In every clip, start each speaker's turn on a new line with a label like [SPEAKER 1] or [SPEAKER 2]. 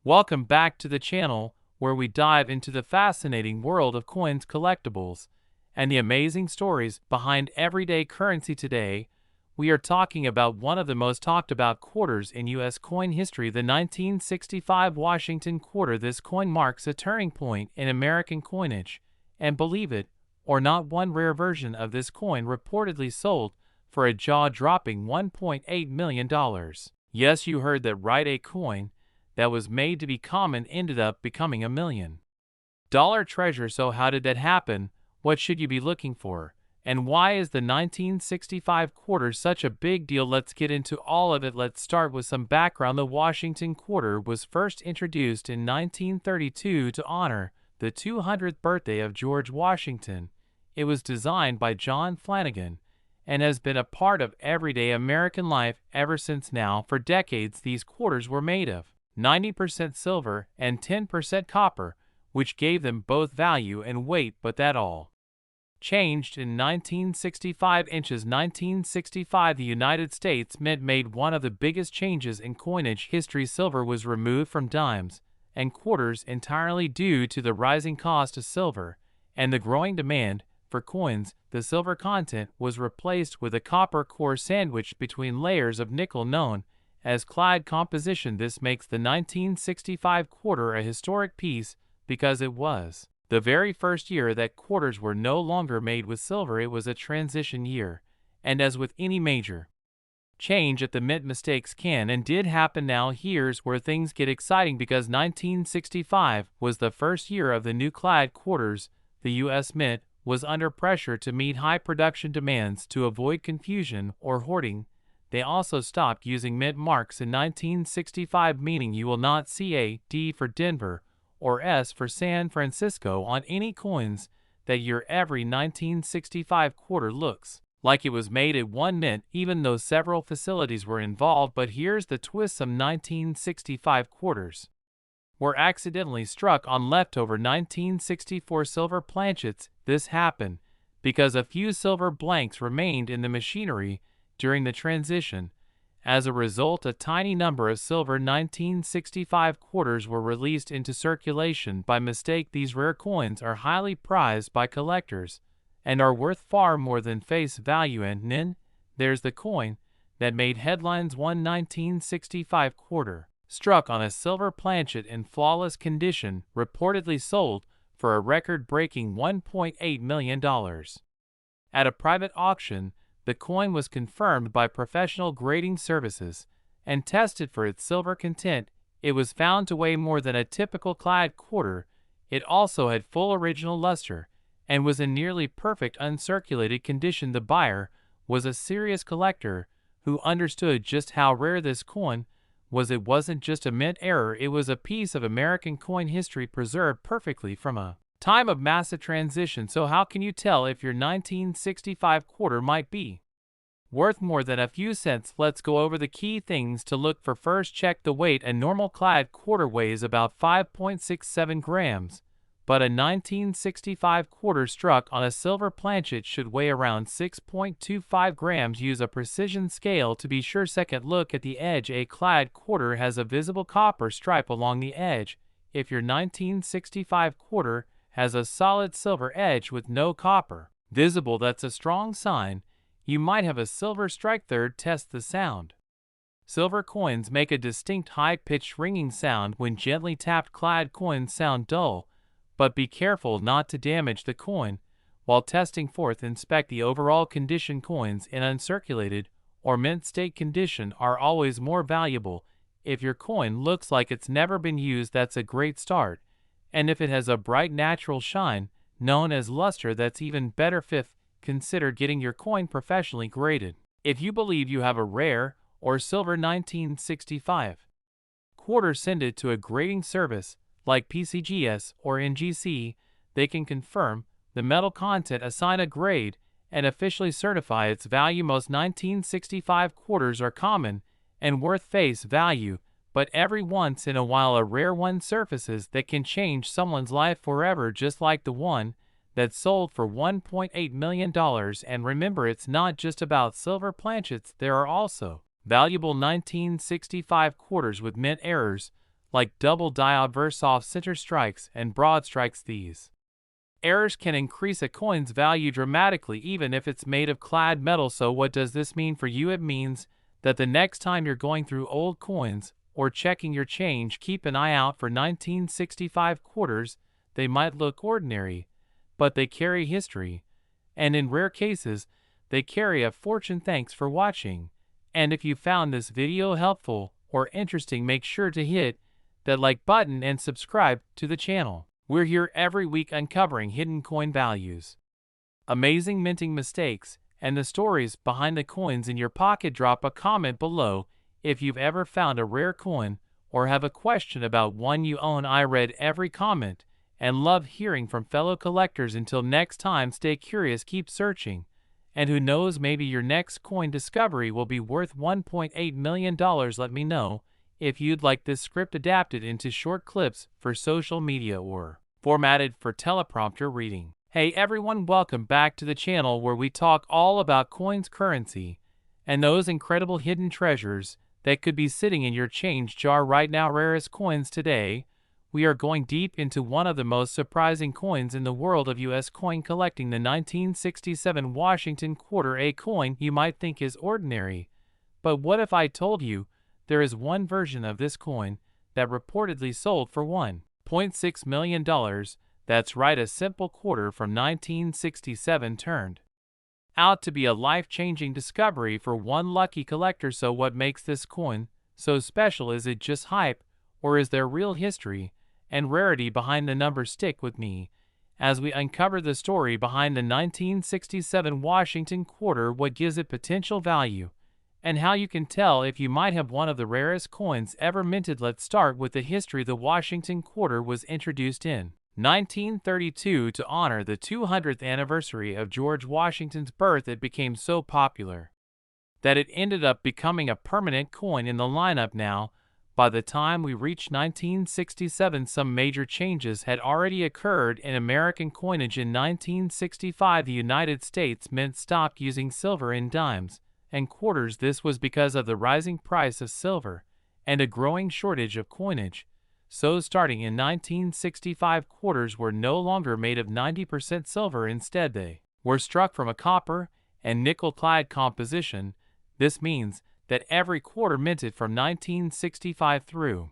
[SPEAKER 1] Welcome back to the channel, where we dive into the fascinating world of coins collectibles and the amazing stories behind everyday currency. Today, we are talking about one of the most talked about quarters in U.S. coin history, the 1965 Washington quarter. This coin marks a turning point in American coinage, and believe it or not, one rare version of this coin reportedly sold for a jaw-dropping $1.8 million. Yes, you heard that right, a coin that was made to be common ended up becoming a $1 million treasure. So how did that happen? What should you be looking for? And why is the 1965 quarter such a big deal? Let's get into all of it. Let's start with some background. The Washington quarter was first introduced in 1932 to honor the 200th birthday of George Washington. It was designed by John Flanagan and has been a part of everyday American life ever since. Now, for decades, these quarters were made of 90% silver and 10% copper, which gave them both value and weight, but that all changed in 1965. 1965, the United States Mint made one of the biggest changes in coinage history. Silver was removed from dimes and quarters entirely due to the rising cost of silver and the growing demand for coins. The silver content was replaced with a copper core sandwiched between layers of nickel known as clad composition. This makes the 1965 quarter a historic piece because it was the very first year that quarters were no longer made with silver. It was a transition year, and as with any major change at the Mint, mistakes can and did happen. Now here's where things get exciting, because 1965 was the first year of the new clad quarters. The U.S. Mint was under pressure to meet high production demands. To avoid confusion or hoarding, they also stopped using mint marks in 1965, meaning you will not see a D for Denver or S for San Francisco on any coins that year. Every 1965 quarter looks like it was made at one mint, even though several facilities were involved. But here's the twist: some 1965 quarters were accidentally struck on leftover 1964 silver planchets. This happened because a few silver blanks remained in the machinery during the transition. As a result, a tiny number of silver 1965 quarters were released into circulation by mistake. These rare coins are highly prized by collectors and are worth far more than face value. And then there's the coin that made headlines: one 1965 quarter struck on a silver planchet in flawless condition, reportedly sold for a record-breaking $1.8 million. At a private auction, the coin was confirmed by professional grading services and tested for its silver content. It was found to weigh more than a typical clad quarter. It also had full original luster and was in nearly perfect uncirculated condition. The buyer was a serious collector who understood just how rare this coin was. It wasn't just a mint error, it was a piece of American coin history preserved perfectly from a time of massive transition. So how can you tell if your 1965 quarter might be worth more than a few cents? Let's go over the key things to look for. First, check the weight. A normal clad quarter weighs about 5.67 grams, but a 1965 quarter struck on a silver planchet should weigh around 6.25 grams. Use a precision scale to be sure. Second, look at the edge. A clad quarter has a visible copper stripe along the edge. If your 1965 quarter has a solid silver edge with no copper visible, that's a strong sign you might have a silver strike. Third, test the sound. Silver coins make a distinct high-pitched ringing sound when gently tapped. Clad coins sound dull, but be careful not to damage the coin while testing. Fourth, inspect the overall condition. Coins in uncirculated or mint state condition are always more valuable. If your coin looks like it's never been used, that's a great start, and if it has a bright natural shine known as luster, that's even better. Fifth, consider getting your coin professionally graded. If you believe you have a rare or silver 1965 quarter, send it to a grading service like PCGS or NGC. They can confirm the metal content, assign a grade, and officially certify its value. Most 1965 quarters are common and worth face value, but every once in a while a rare one surfaces that can change someone's life forever, just like the one that sold for $1.8 million. And remember, it's not just about silver planchets. There are also valuable 1965 quarters with mint errors like double diode verse-off center strikes and broad strikes. These errors can increase a coin's value dramatically even if it's made of clad metal. So what does this mean for you? It means that the next time you're going through old coins or checking your change, keep an eye out for 1965 quarters. They might look ordinary, but they carry history, and in rare cases, they carry a fortune. Thanks for watching, and if you found this video helpful or interesting, make sure to hit that like button and subscribe to the channel. We're here every week uncovering hidden coin values, amazing minting mistakes, and the stories behind the coins in your pocket. Drop a comment below if you've ever found a rare coin or have a question about one you own. I read every comment and love hearing from fellow collectors. Until next time, stay curious, keep searching, and who knows, maybe your next coin discovery will be worth $1.8 million. Let me know if you'd like this script adapted into short clips for social media or formatted for teleprompter reading. Hey everyone, welcome back to the channel where we talk all about coins, currency, and those incredible hidden treasures that could be sitting in your change jar right now. Rarest coins. Today, we are going deep into one of the most surprising coins in the world of U.S. coin collecting, the 1967 Washington quarter. A coin you might think is ordinary, but what if I told you there is one version of this coin that reportedly sold for $1.6 million? That's right, a simple quarter from 1967 turned out to be a life-changing discovery for one lucky collector. So what makes this coin so special? Is it just hype, or is there real history and rarity behind the number? Stick with me as we uncover the story behind the 1967 Washington quarter, what gives it potential value, and how you can tell if you might have one of the rarest coins ever minted. Let's start with the history. The Washington quarter was introduced in 1932 to honor the 200th anniversary of George Washington's birth. It became so popular that it ended up becoming a permanent coin in the lineup. Now, by the time we reached 1967, some major changes had already occurred in American coinage. In 1965, the United States Mint stopped using silver in dimes and quarters. This was because of the rising price of silver and a growing shortage of coinage. So starting in 1965, quarters were no longer made of 90% silver. Instead, they were struck from a copper and nickel-clad composition. This means that every quarter minted from 1965 through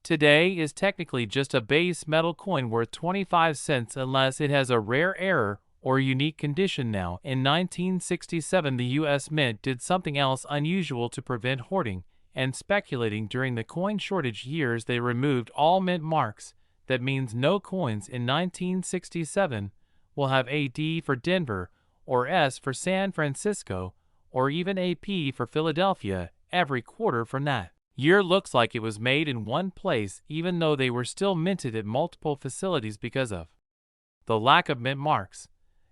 [SPEAKER 1] today is technically just a base metal coin worth 25 cents unless it has a rare error or unique condition. Now, in 1967, the U.S. Mint did something else unusual to prevent hoarding and speculating during the coin shortage years. They removed all mint marks. That means no coins in 1967 will have a D for Denver, or S for San Francisco, or even a P for Philadelphia. Every quarter from that year looks like it was made in one place, even though they were still minted at multiple facilities because of the lack of mint marks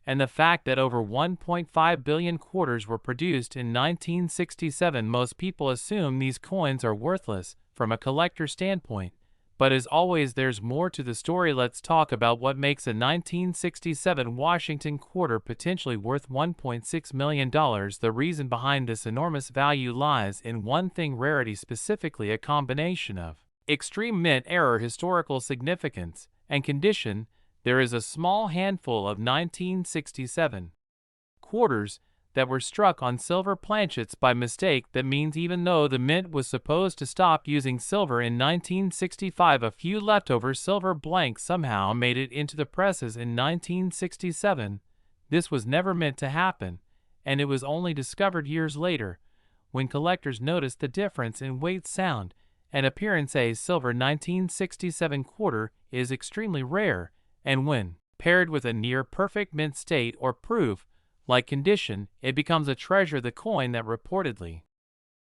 [SPEAKER 1] and the fact that over 1.5 billion quarters were produced in 1967. Most people assume these coins are worthless from a collector standpoint, but as always, there's more to the story. Let's talk about what makes a 1967 Washington quarter potentially worth $1.6 million. The reason behind this enormous value lies in one thing: rarity, specifically a combination of extreme mint error, historical significance, and condition. There is a small handful of 1967 quarters that were struck on silver planchets by mistake. That means even though the mint was supposed to stop using silver in 1965, a few leftover silver blanks somehow made it into the presses in 1967. This was never meant to happen, and it was only discovered years later when collectors noticed the difference in weight, sound, and appearance. A silver 1967 quarter is extremely rare, and when paired with a near-perfect mint state or proof-like condition, it becomes a treasure. The coin that reportedly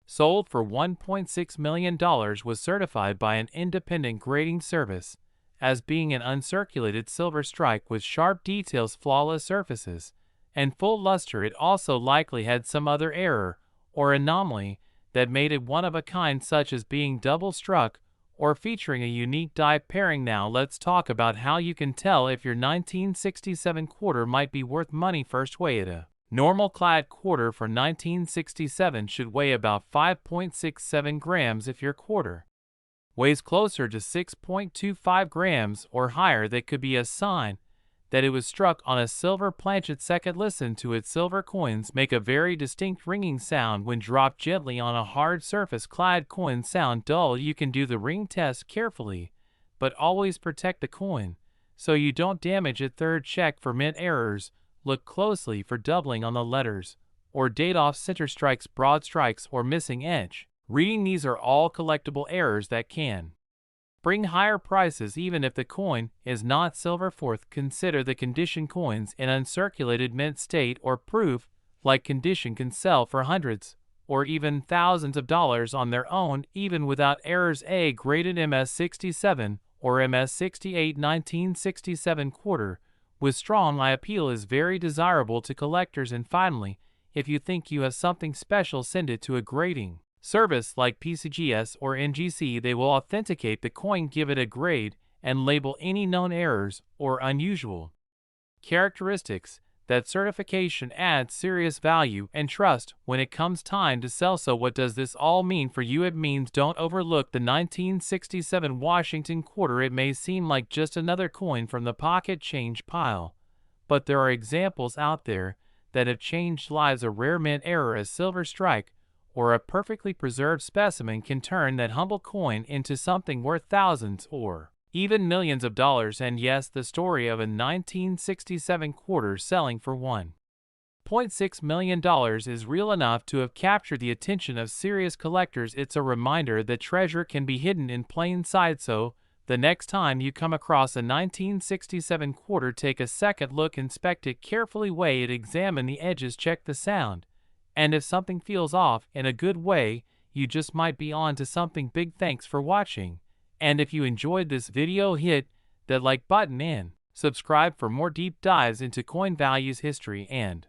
[SPEAKER 1] sold for $1.6 million was certified by an independent grading service as being an uncirculated silver strike with sharp details, flawless surfaces, and full luster. It also likely had some other error or anomaly that made it one of a kind, such as being double struck or featuring a unique die pairing. Now let's talk about how you can tell if your 1967 quarter might be worth money. First, weigh it. A normal clad quarter for 1967 should weigh about 5.67 grams. If your quarter weighs closer to 6.25 grams or higher. That could be a sign that it was struck on a silver planchet. Second, listen to it. Silver coins make a very distinct ringing sound when dropped gently on a hard surface. Clad coins sound dull. You can do the ring test carefully, but always protect the coin so you don't damage it. Third, check for mint errors. Look closely for doubling on the letters or date, off center strikes, broad strikes, or missing edge. Reading these are all collectible errors that can bring higher prices even if the coin is not silver. Fourth, consider the condition. Coins in uncirculated mint state or proof like condition can sell for hundreds or even thousands of dollars on their own, even without errors. A graded MS-67 or MS-68 1967 quarter with strong eye appeal is very desirable to collectors. And finally, if you think you have something special, send it to a grading service like PCGS or NGC. They will authenticate the coin, give it a grade, and label any known errors or unusual characteristics. That certification adds serious value and trust when it comes time to sell. So what does this all mean for you? It means don't overlook the 1967 Washington quarter. It may seem like just another coin from the pocket change pile, but there are examples out there that have changed lives. A rare mint error, a silver strike, or a perfectly preserved specimen can turn that humble coin into something worth thousands or even millions of dollars. And yes, the story of a 1967 quarter selling for $1.6 million is real enough to have captured the attention of serious collectors. It's a reminder that treasure can be hidden in plain sight. So the next time you come across a 1967 quarter, take a second look, inspect it carefully, weigh it, examine the edges, check the sound. And if something feels off in a good way, you just might be on to something big. Thanks for watching. And if you enjoyed this video, hit that like button and subscribe for more deep dives into coin values, history, and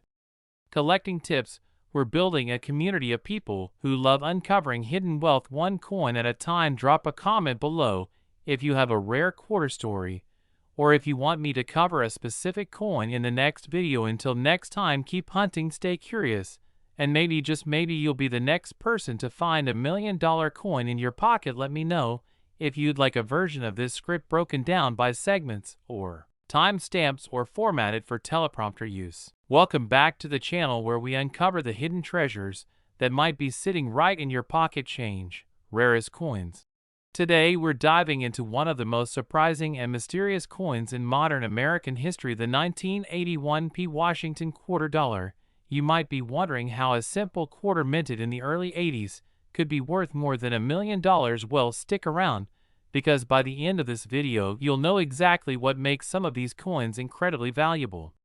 [SPEAKER 1] collecting tips. We're building a community of people who love uncovering hidden wealth, one coin at a time. Drop a comment below if you have a rare quarter story, or if you want me to cover a specific coin in the next video. Until next time, keep hunting, stay curious, and maybe, just maybe, you'll be the next person to find $1 million coin in your pocket. Let me know if you'd like a version of this script broken down by segments, or timestamps, or formatted for teleprompter use. Welcome back to the channel where we uncover the hidden treasures that might be sitting right in your pocket change, rarest coins. Today we're diving into one of the most surprising and mysterious coins in modern American history, the 1981 Washington quarter dollar. You might be wondering how a simple quarter minted in the early 80s could be worth more than $1 million. Well, stick around, because by the end of this video you'll know exactly what makes some of these coins incredibly valuable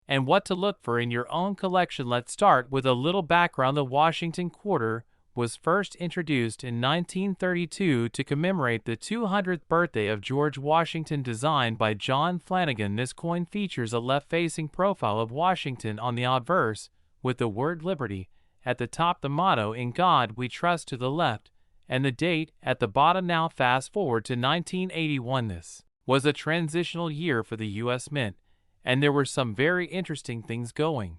[SPEAKER 1] and what to look for in your own collection. Let's start with a little background. The Washington quarter was first introduced in 1932 to commemorate the 200th birthday of George Washington, designed by John Flanagan. This coin features a left-facing profile of Washington on the obverse with the word Liberty at the top, the motto "In God We Trust" to the left, and the date at the bottom. Now fast forward to 1981. This was a transitional year for the U.S. Mint, and there were some very interesting things going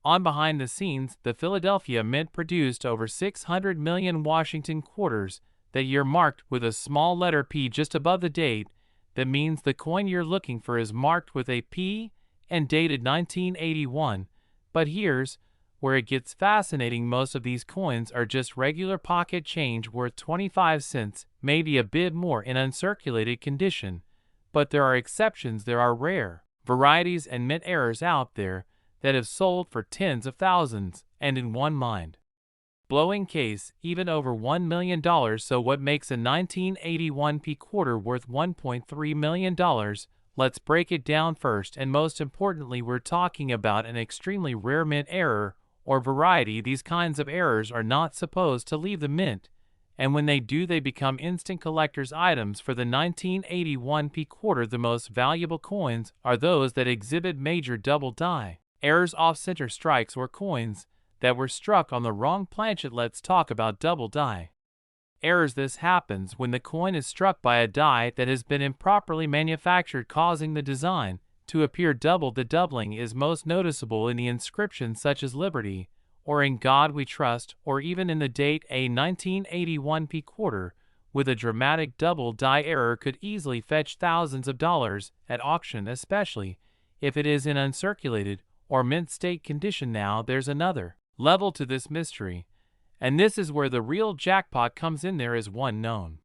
[SPEAKER 1] on behind the scenes. The Philadelphia Mint produced over 600 million Washington quarters that year, marked with a small letter P just above the date. That means the coin you're looking for is marked with a P and dated 1981. But here's where it gets fascinating. Most of these coins are just regular pocket change worth 25 cents, maybe a bit more, in uncirculated condition. But there are exceptions. There are rare varieties and mint errors out there that have sold for tens of thousands, and in one mind-blowing case, even over $1 million. So what makes a 1981 quarter worth $1.3 million? Let's break it down. First, and most importantly, we're talking about an extremely rare mint error or variety. These kinds of errors are not supposed to leave the mint, and when they do, they become instant collector's items. For the 1981 quarter, the most valuable coins are those that exhibit major double die errors, off-center strikes, or coins that were struck on the wrong planchet. Let's talk about double die errors. This happens when the coin is struck by a die that has been improperly manufactured, causing the design to appear double. The doubling is most noticeable in the inscriptions such as Liberty or In God We Trust, or even in the date. A 1981 quarter with a dramatic double die error could easily fetch thousands of dollars at auction, especially if it is in uncirculated or mint state condition. Now there's another level to this mystery, and this is where the real jackpot comes in. There is one known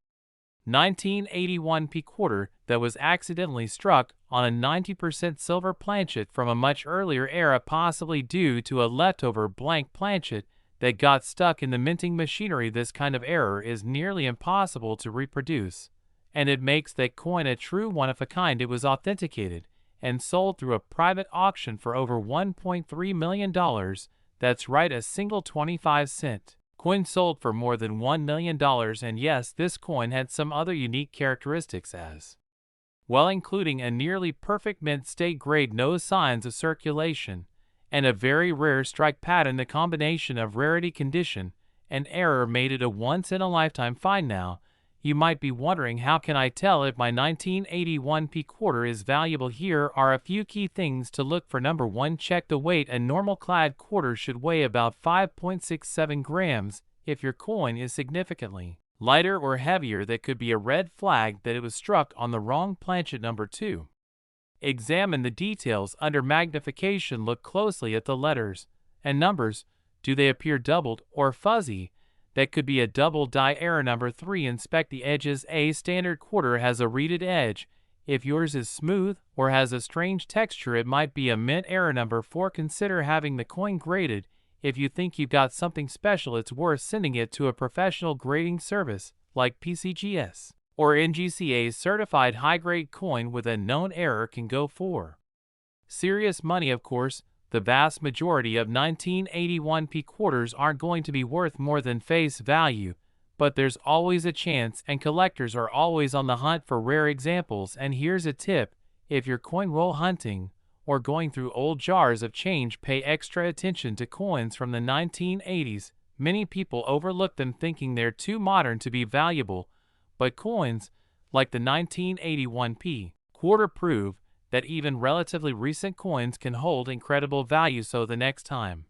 [SPEAKER 1] 1981 p quarter that was accidentally struck on a 90% silver planchet from a much earlier era, possibly due to a leftover blank planchet that got stuck in the minting machinery. This kind of error is nearly impossible to reproduce, and it makes that coin a true one-of-a-kind. It was authenticated and sold through a private auction for over $1.3 million. That's right, a single 25-cent coin sold for more than $1 million. And yes, this coin had some other unique characteristics as well, including a nearly perfect mint state grade, no signs of circulation, and a very rare strike pattern. The combination of rarity, condition, and error made it a once-in-a-lifetime find. Now, you might be wondering, how can I tell if my 1981 p quarter is valuable? Here are a few key things to look for. Number 1, check the weight. A normal clad quarter should weigh about 5.67 grams. If your coin is significantly lighter or heavier, that could be a red flag that it was struck on the wrong planchet. Number 2, examine the details under magnification. Look closely at the letters and numbers. Do they appear doubled or fuzzy? That could be a double die error. Number 3, inspect the edges. A standard quarter has a reeded edge. If yours is smooth or has a strange texture, it might be a mint error. Number 4, consider having the coin graded. If you think you've got something special, it's worth sending it to a professional grading service like PCGS or NGCA. Certified high-grade coin with a known error can go for serious money. Of course, the vast majority of 1981 p quarters aren't going to be worth more than face value, but there's always a chance, and collectors are always on the hunt for rare examples. And here's a tip: if you're coin roll hunting or going through old jars of change, pay extra attention to coins from the 1980s. Many people overlook them, thinking they're too modern to be valuable, but coins like the 1981 p quarter prove that even relatively recent coins can hold incredible value. So the next time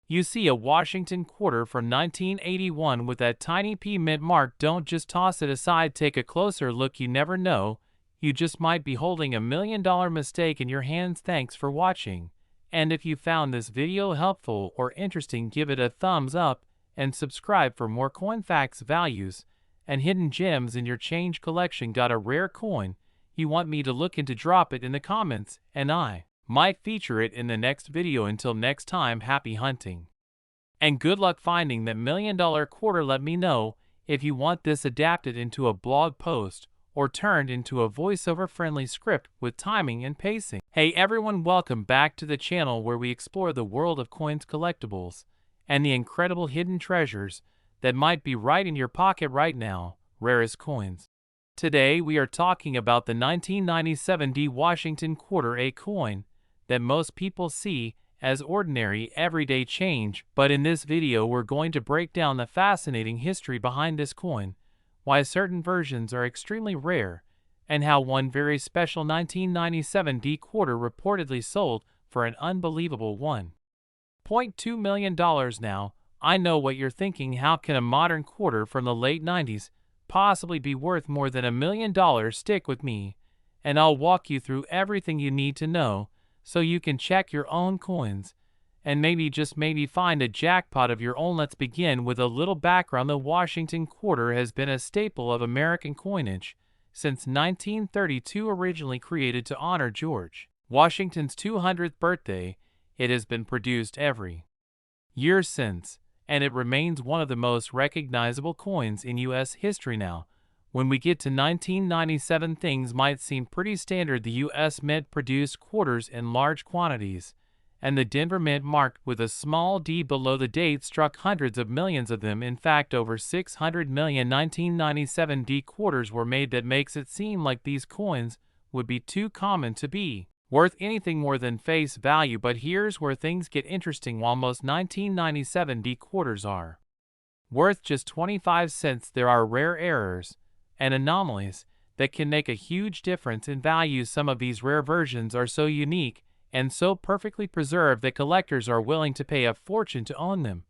[SPEAKER 1] you see a Washington quarter from 1981 with that tiny P mint mark, don't just toss it aside. Take a closer look. You never know, you just might be holding $1 million mistake in your hands. Thanks for watching, and if you found this video helpful or interesting, give it a thumbs up and subscribe for more coin facts, values, and hidden gems in your change collection. Got a rare coin you want me to look into? Drop it in the comments, and I might feature it in the next video. Until next time, happy hunting and good luck finding that $1 million quarter. Let me know if you want this adapted into a blog post or turned into a voiceover friendly script with timing and pacing. Hey everyone, welcome back to the channel where we explore the world of coins, collectibles, and the incredible hidden treasures that might be right in your pocket right now. Rarest coins. Today we are talking about the 1997 D Washington quarter, a coin that most people see as ordinary everyday change, but in this video we're going to break down the fascinating history behind this coin, why certain versions are extremely rare, and how one very special 1997 D quarter reportedly sold for an unbelievable $1.2 million. Now, I know what you're thinking: how can a modern quarter from the late 90s possibly be worth more than $1 million? Stick with me, and I'll walk you through everything you need to know so you can check your own coins and maybe, just maybe, find a jackpot of your own. Let's begin with a little background. The Washington quarter has been a staple of American coinage since 1932. Originally created to honor George Washington's 200th birthday, it has been produced every year since, and it remains one of the most recognizable coins in U.S. history. Now, when we get to 1997, things might seem pretty standard. The U.S. Mint produced quarters in large quantities, and the Denver Mint, marked with a small d below the date, struck hundreds of millions of them. In fact, over 600 million 1997 D quarters were made. That makes it seem like these coins would be too common to be worth anything more than face value. But here's where things get interesting. While most 1997 D quarters are worth just 25 cents, there are rare errors and anomalies that can make a huge difference in value. Some of these rare versions are so unique and so perfectly preserved that collectors are willing to pay a fortune to own them.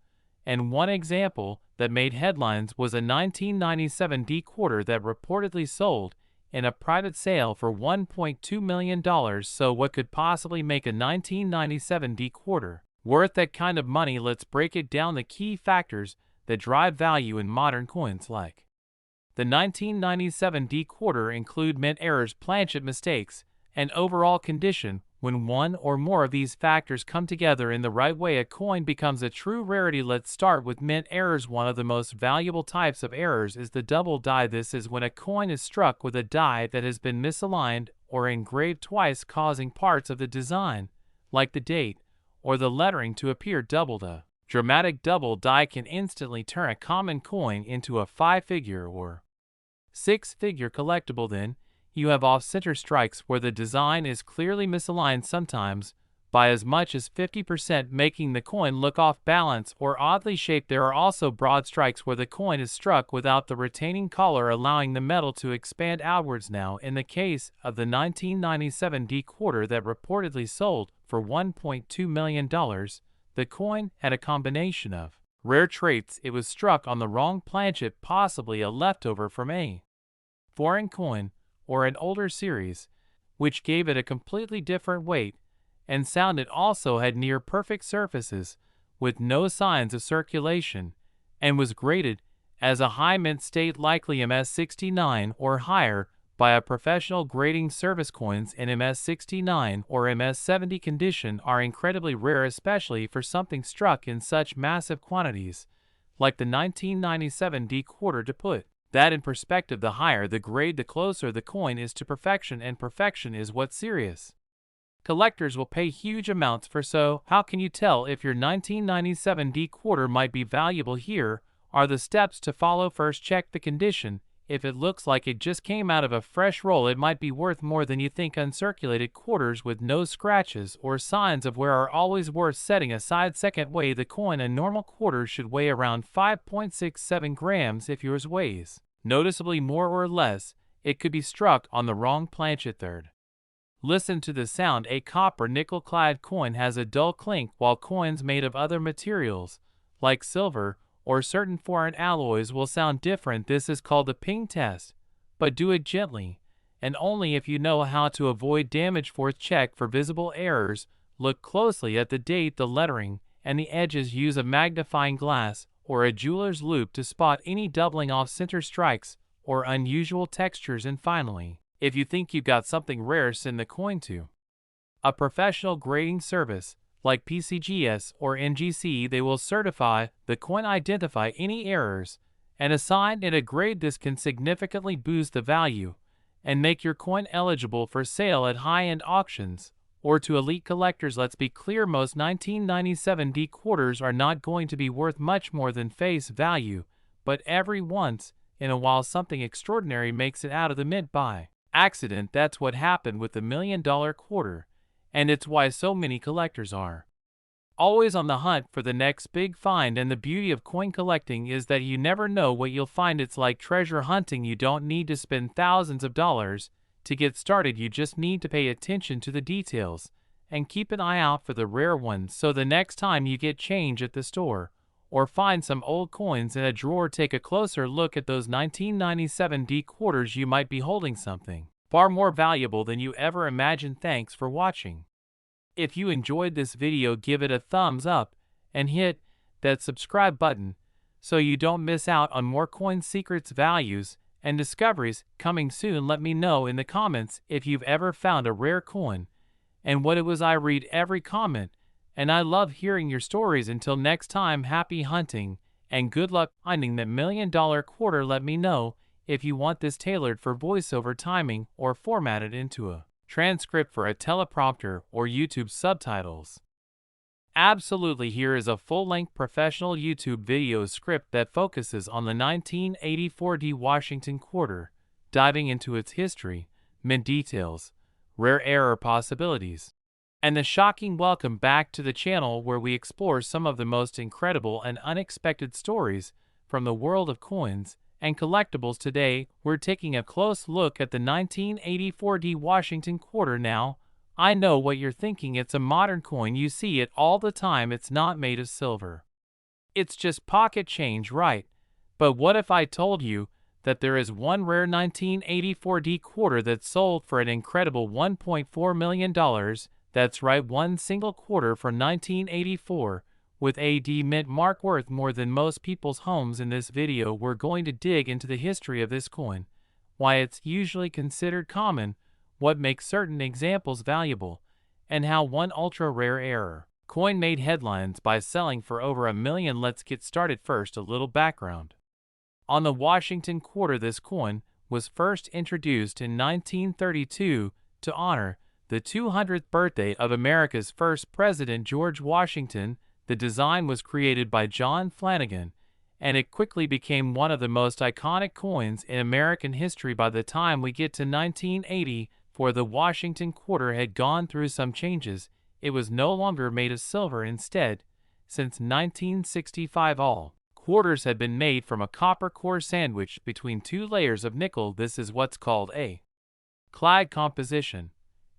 [SPEAKER 1] and one example that made headlines was a 1997 D quarter that reportedly sold in a private sale for $1.2 million. So what could possibly make a 1997 D quarter worth that kind of money? Let's break it down. The key factors that drive value in modern coins like the 1997 D quarter include mint errors, planchet mistakes, and overall condition. When one or more of these factors come together in the right way, a coin becomes a true rarity. Let's start with mint errors. One of the most valuable types of errors is the double die. This is when a coin is struck with a die that has been misaligned or engraved twice, causing parts of the design, like the date or the lettering, to appear doubled. A dramatic double die can instantly turn a common coin into a 5-figure or 6-figure collectible. Then you have off-center strikes where the design is clearly misaligned, sometimes by as much as 50%, making the coin look off balance or oddly shaped. There are also broad strikes where the coin is struck without the retaining collar, allowing the metal to expand outwards. Now, in the case of the 1997 D quarter that reportedly sold for $1.2 million, the coin had a combination of rare traits. It was struck on the wrong planchet, possibly a leftover from a foreign coin or an older series, which gave it a completely different weight and sound. It also had near-perfect surfaces with no signs of circulation and was graded as a high mint state, likely MS69 or higher, by a professional grading service. Coins in MS69 or MS70 condition are incredibly rare, especially for something struck in such massive quantities like the 1997 D quarter. To put that in perspective, the higher the grade, the closer the coin is to perfection, and perfection is what serious collectors will pay huge amounts for. So, how can you tell if your 1997 D quarter might be valuable? Here are the steps to follow. First, check the condition. If it looks like it just came out of a fresh roll, it might be worth more than you think. Uncirculated quarters with no scratches or signs of wear are always worth setting aside. Second, weigh the coin. A normal quarter should weigh around 5.67 grams. If yours weighs noticeably more or less, it could be struck on the wrong planchet. Third, listen to the sound. A copper nickel-clad coin has a dull clink, while coins made of other materials like silver or certain foreign alloys will sound different. This is called a ping test, but do it gently and only if you know how to avoid damage. Fourth, check for visible errors. Look closely at the date, the lettering, and the edges. Use a magnifying glass or a jeweler's loupe to spot any doubling, off-center strikes, or unusual textures. And finally, if you think you've got something rare, send the coin to a professional grading service like PCGS or NGC. They will certify the coin, identify any errors, and assign it a grade. This can significantly boost the value and make your coin eligible for sale at high-end auctions or to elite collectors. Let's be clear, most 1997 D quarters are not going to be worth much more than face value, but every once in a while something extraordinary makes it out of the mint by accident. That's what happened with the $1 million quarter, and it's why so many collectors are always on the hunt for the next big find. And the beauty of coin collecting is that you never know what you'll find. It's like treasure hunting. You don't need to spend thousands of dollars to get started. You just need to pay attention to the details and keep an eye out for the rare ones. So the next time you get change at the store or find some old coins in a drawer, take a closer look at those 1997 D quarters. You might be holding something far more valuable than you ever imagined. Thanks for watching. If you enjoyed this video, give it a thumbs up and hit that subscribe button so you don't miss out on more coin secrets, values, and discoveries coming soon. Let me know in the comments if you've ever found a rare coin and what it was. I read every comment and I love hearing your stories. Until next time, happy hunting and good luck finding that $1 million quarter. Let me know if you want this tailored for voiceover timing or formatted into a transcript for a teleprompter or YouTube subtitles. Absolutely. Here is a full-length professional YouTube video script that focuses on the 1984 D Washington quarter, diving into its history, mint details, rare error possibilities, and the shocking. Welcome back to the channel where we explore some of the most incredible and unexpected stories from the world of coins and collectibles. Today, we're taking a close look at the 1984 D Washington quarter. Now, I know what you're thinking. It's a modern coin. You see it all the time. It's not made of silver It's just pocket change, right? But what if I told you that there is one rare 1984 quarter that sold for an incredible $1.4 million? That's right, one single quarter for 1984, with a D mint mark worth more than most people's homes. In this video, we're going to dig into the history of this coin, why it's usually considered common, what makes certain examples valuable, and how one ultra-rare error coin made headlines by selling for over $1 million. Let's get started. First, a little background. On the Washington quarter, this coin was first introduced in 1932 to honor the 200th birthday of America's first president, George Washington. The design was created by John Flanagan, and it quickly became one of the most iconic coins in American history. By the time we get to 1980, for the Washington quarter had gone through some changes. It was no longer made of silver. Instead, since 1965, all quarters had been made from a copper core sandwiched between two layers of nickel. This is what's called a clad composition,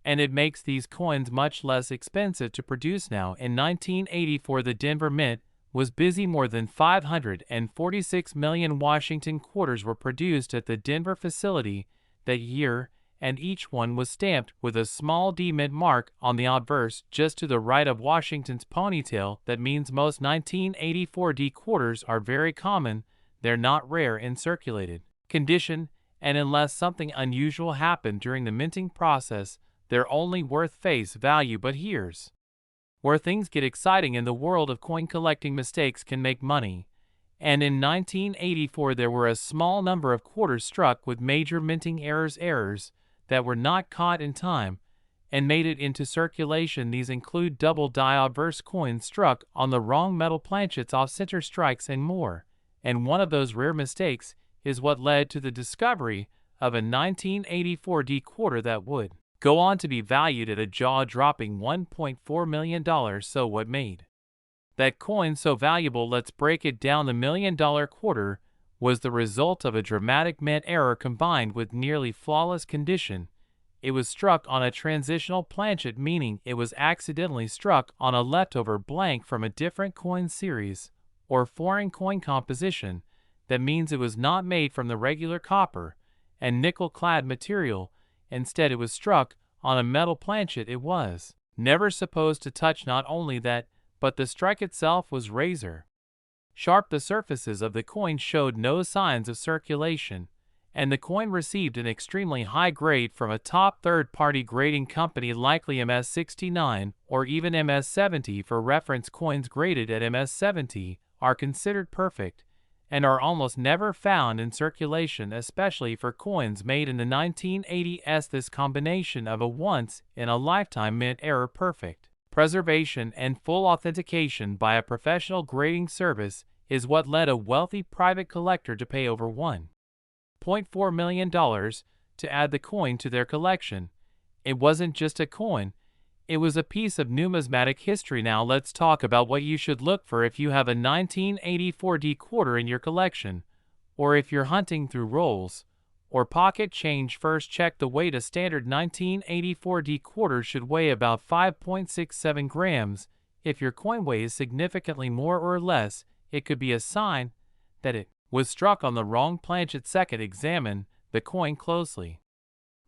[SPEAKER 1] and it makes these coins much less expensive to produce now. In 1984, the Denver Mint was busy. More than 546 million Washington quarters were produced at the Denver facility that year, and each one was stamped with a small D mint mark on the obverse just to the right of Washington's ponytail. That means most 1984 D quarters are very common. They're not rare in circulated condition, and unless something unusual happened during the minting process, they're only worth face value. But here's where things get exciting. In the world of coin collecting, mistakes can make money. And in 1984, there were a small number of quarters struck with major minting errors that were not caught in time and made it into circulation. These include double die obverse coins struck on the wrong metal planchets, off-center strikes, and more. And one of those rare mistakes is what led to the discovery of a 1984 D quarter that would go on to be valued at a jaw-dropping $1.4 million. So what made that coin so valuable? Let's break it down. The $1 million quarter was the result of a dramatic mint error combined with nearly flawless condition. It was struck on a transitional planchet, meaning it was accidentally struck on a leftover blank from a different coin series or foreign coin composition. That means it was not made from the regular copper and nickel-clad material. Instead, it was struck on a metal planchet it was never supposed to touch. Not only that, but the strike itself was razor sharp. The surfaces of the coin showed no signs of circulation, and the coin received an extremely high grade from a top third-party grading company, likely MS69 or even MS70. For reference, coins graded at MS70 are considered perfect and are almost never found in circulation, especially for coins made in the 1980s. This combination of a once-in-a-lifetime mint error, perfect preservation, and full authentication by a professional grading service is what led a wealthy private collector to pay over $1.4 million to add the coin to their collection. It wasn't just a coin, it was a piece of numismatic history. Now let's talk about what you should look for if you have a 1984 D quarter in your collection, or if you're hunting through rolls or pocket change. First, check the weight. A standard 1984 D quarter should weigh about 5.67 grams. If your coin weighs significantly more or less, it could be a sign that it was struck on the wrong planchet. Second, examine the coin closely.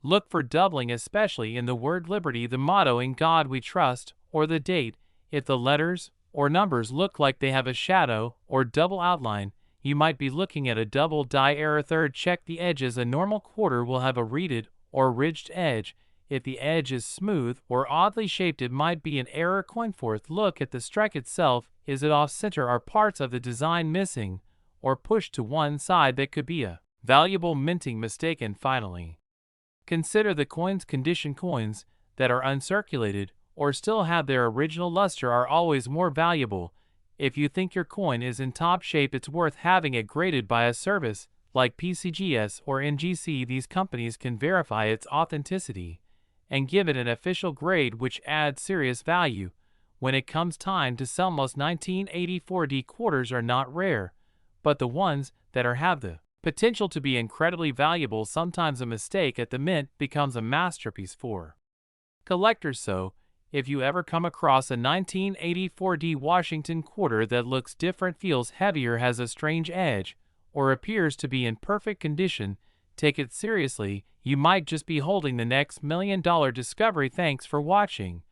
[SPEAKER 1] Look for doubling, especially in the word liberty, the motto "In God We Trust," or the date. If the letters or numbers look like they have a shadow or double outline, you might be looking at a double die error. Third, check the edges. A normal quarter will have a reeded or ridged edge. If the edge is smooth or oddly shaped, it might be an error coin. Fourth, look at the strike itself. Is it off-center? Are parts of the design missing or pushed to one side? That could be a valuable minting mistake. And finally, consider the coin's condition. Coins that are uncirculated or still have their original luster are always more valuable. If you think your coin is in top shape, it's worth having it graded by a service like PCGS or NGC. These companies can verify its authenticity and give it an official grade, which adds serious value when it comes time to sell. Most 1984 D quarters are not rare, but the ones that are have the potential to be incredibly valuable. Sometimes a mistake at the mint becomes a masterpiece for collectors. So, if you ever come across a 1984 D Washington quarter that looks different, feels heavier, has a strange edge, or appears to be in perfect condition, take it seriously. You might just be holding the next $1 million discovery. Thanks for watching.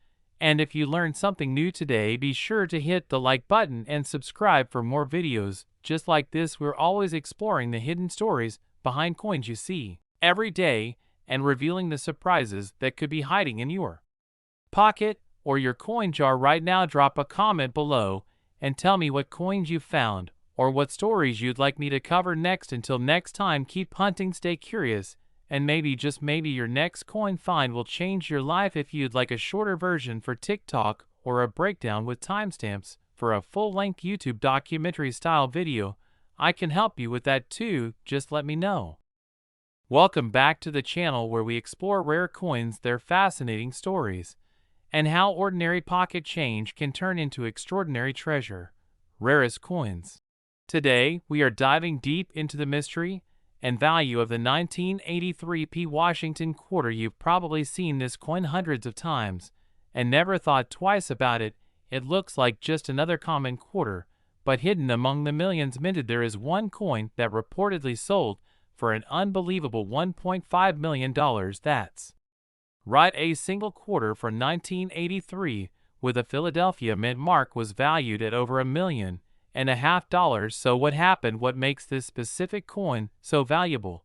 [SPEAKER 1] And if you learned something new today, be sure to hit the like button and subscribe for more videos just like this. We're always exploring the hidden stories behind coins you see every day and revealing the surprises that could be hiding in your pocket or your coin jar right now. Drop a comment below and tell me what coins you found or what stories you'd like me to cover next. Until next time, keep hunting, stay curious, and maybe, just maybe, your next coin find will change your life. If you'd like a shorter version for TikTok or a breakdown with timestamps for a full-length YouTube documentary-style video, I can help you with that too. Just let me know. Welcome back to the channel where we explore rare coins, their fascinating stories, and how ordinary pocket change can turn into extraordinary treasure. Rarest coins. Today, we are diving deep into the mystery and value of the 1983 P Washington quarter. You've probably seen this coin hundreds of times and never thought twice about it. It looks like just another common quarter, but hidden among the millions minted, there is one coin that reportedly sold for an unbelievable $1.5 million. That's right, a single quarter from 1983 with a Philadelphia mint mark was valued at over $1.5 million. So what happened? What makes this specific coin so valuable?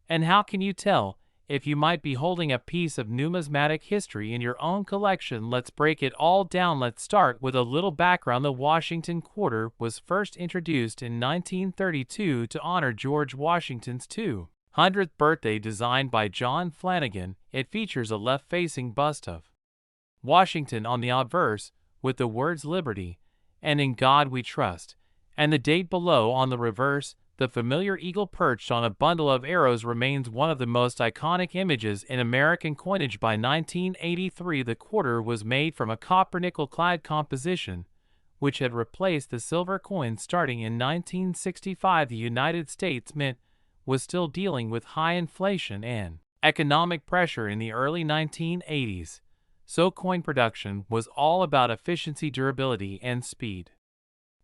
[SPEAKER 1] And how can you tell if you might be holding a piece of numismatic history in your own collection? Let's break it all down. Let's start with a little background. The Washington quarter was first introduced in 1932 to honor George Washington's 200th birthday. Designed by John Flanagan, it features a left-facing bust of Washington on the obverse with the words "Liberty" and "In God We Trust," and the date below. On the reverse, the familiar eagle perched on a bundle of arrows remains one of the most iconic images in American coinage. By 1983, the quarter was made from a copper-nickel clad composition, which had replaced the silver coin. Starting in 1965, the United States Mint was still dealing with high inflation and economic pressure in the early 1980s. So coin production was all about efficiency, durability, and speed.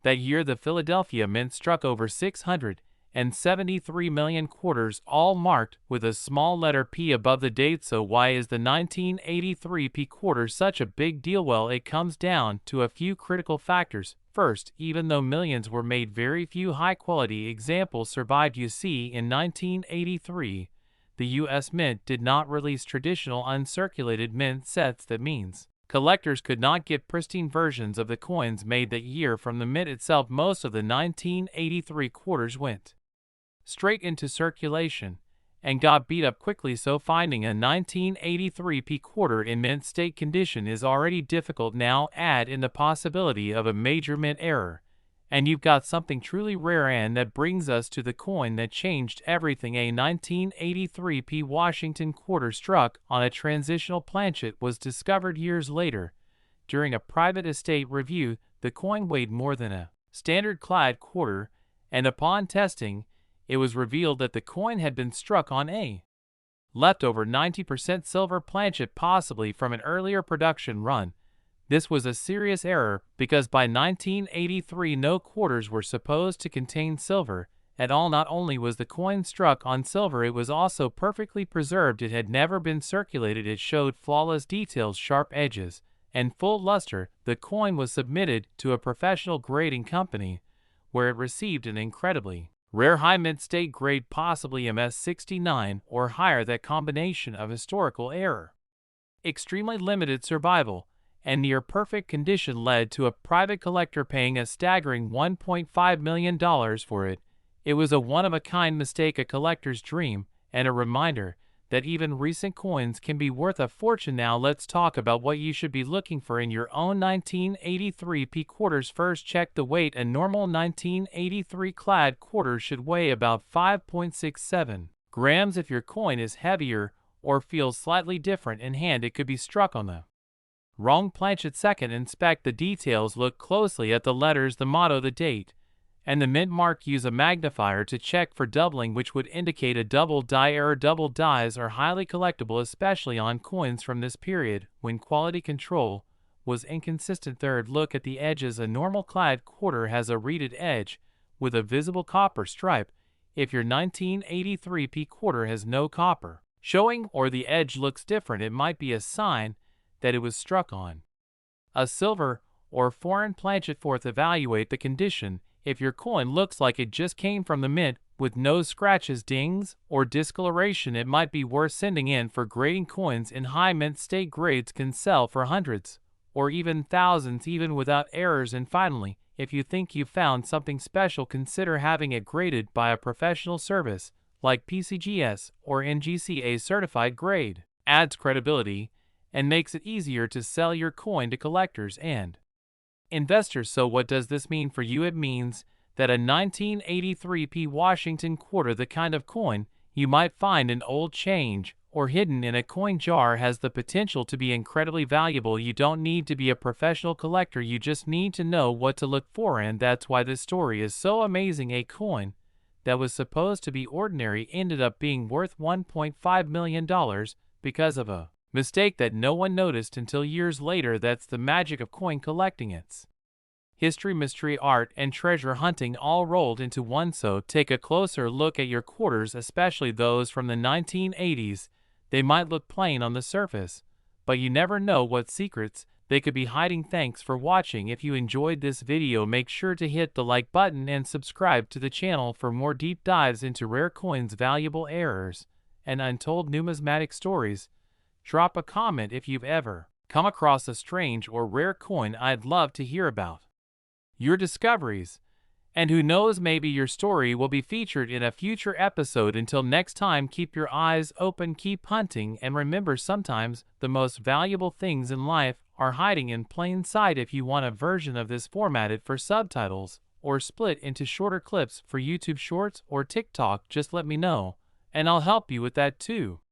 [SPEAKER 1] That year, the Philadelphia Mint struck over 673 million quarters, all marked with a small letter P above the date. So why is the 1983 P quarter such a big deal? Well, it comes down to a few critical factors. First, even though millions were made, very few high-quality examples survived. You see, in 1983, the U.S. Mint did not release traditional uncirculated mint sets. That means collectors could not get pristine versions of the coins made that year from the mint itself. Most of the 1983 quarters went straight into circulation and got beat up quickly, so finding a 1983 P quarter in mint state condition is already difficult. Now add in the possibility of a major mint error, and you've got something truly rare. And that brings us to the coin that changed everything. A 1983 P Washington quarter struck on a transitional planchet was discovered years later. During a private estate review, the coin weighed more than a standard clad quarter, and upon testing, it was revealed that the coin had been struck on a leftover 90% silver planchet, possibly from an earlier production run. This was a serious error because by 1983 no quarters were supposed to contain silver at all. Not only was the coin struck on silver, it was also perfectly preserved. It had never been circulated. It showed flawless details, sharp edges, and full luster. The coin was submitted to a professional grading company, where it received an incredibly rare high mint state grade, possibly MS-69 or higher. That combination of historical error, extremely limited survival, and near-perfect condition led to a private collector paying a staggering $1.5 million for it. It was a one-of-a-kind mistake, a collector's dream, and a reminder that even recent coins can be worth a fortune. Now let's talk about what you should be looking for in your own 1983 P quarters. First, check the weight. A normal 1983 clad quarter should weigh about 5.67 grams. If your coin is heavier or feels slightly different in hand, it could be struck on the wrong planchet. Second, inspect the details. Look closely at the letters, the motto, the date, and the mint mark. Use a magnifier to check for doubling, which would indicate a double die error. Double dies are highly collectible, especially on coins from this period, when quality control was inconsistent. Third, look at the edges. A normal clad quarter has a reeded edge with a visible copper stripe. If your 1983p quarter has no copper showing or the edge looks different, it might be a sign that it was struck on a silver or foreign planchet. Fourth, evaluate the condition. If your coin looks like it just came from the mint with no scratches, dings, or discoloration, it might be worth sending in for grading. Coins in high mint state grades can sell for hundreds or even thousands even without errors. And finally, if you think you found something special, consider having it graded by a professional service like PCGS or NGCA certified. Grade adds credibility and makes it easier to sell your coin to collectors and investors. So what does this mean for you? It means that a 1983p Washington quarter, the kind of coin you might find in old change or hidden in a coin jar, has the potential to be incredibly valuable. You don't need to be a professional collector, you just need to know what to look for, and that's why this story is so amazing. A coin that was supposed to be ordinary ended up being worth $1.5 million because of a mistake that no one noticed until years later. That's the magic of coin collecting. It's history, mystery, art, and treasure hunting all rolled into one. So take a closer look at your quarters, especially those from the 1980s. They might look plain on the surface, but you never know what secrets they could be hiding. Thanks for watching. If you enjoyed this video, make sure to hit the like button and subscribe to the channel for more deep dives into rare coins, valuable errors, and untold numismatic stories. Drop a comment if you've ever come across a strange or rare coin. I'd love to hear about your discoveries, and who knows, maybe your story will be featured in a future episode. Until next time, keep your eyes open, keep hunting, and remember, sometimes the most valuable things in life are hiding in plain sight. If you want a version of this formatted for subtitles or split into shorter clips for YouTube Shorts or TikTok, just let me know, and I'll help you with that too.